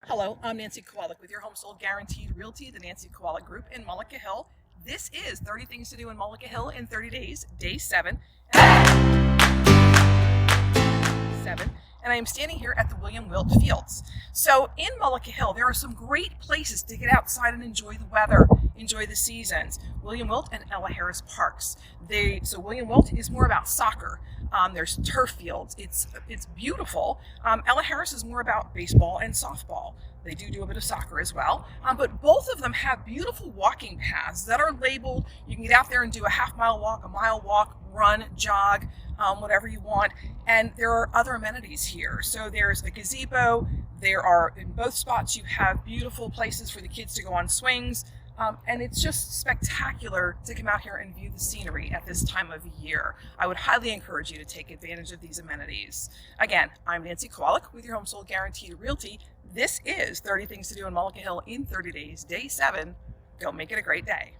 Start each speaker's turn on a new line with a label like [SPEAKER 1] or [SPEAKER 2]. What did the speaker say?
[SPEAKER 1] Hello, I'm Nancy Kowalik with your Home Sold Guaranteed Realty, the Nancy Kowalik Group in Mullica Hill. This is 30 Things to Do in Mullica Hill in 30 days, day 7. And I am standing here at the Wilt Fields. So in Mullica Hill, there are some great places to get outside and enjoy the weather, enjoy the seasons. Wilt and Ella Harris Parks. So Wilt is more about soccer. There's turf fields. It's beautiful. Ella Harris is more about baseball and softball. They do a bit of soccer as well. But both of them have beautiful walking paths that are labeled. You can get out there and do a half-mile walk, a mile walk, run, jog, whatever you want. And there are other amenities here. So there's a gazebo. There are, in both spots, you have beautiful places for the kids to go on swings. And it's just spectacular to come out here and view the scenery at this time of year. I would highly encourage you to take advantage of these amenities. Again, I'm Nancy Kowalik with your Home Sold Guaranteed Realty. This is 30 Things to Do in Mullica Hill in 30 days, day 7. Go make it a great day.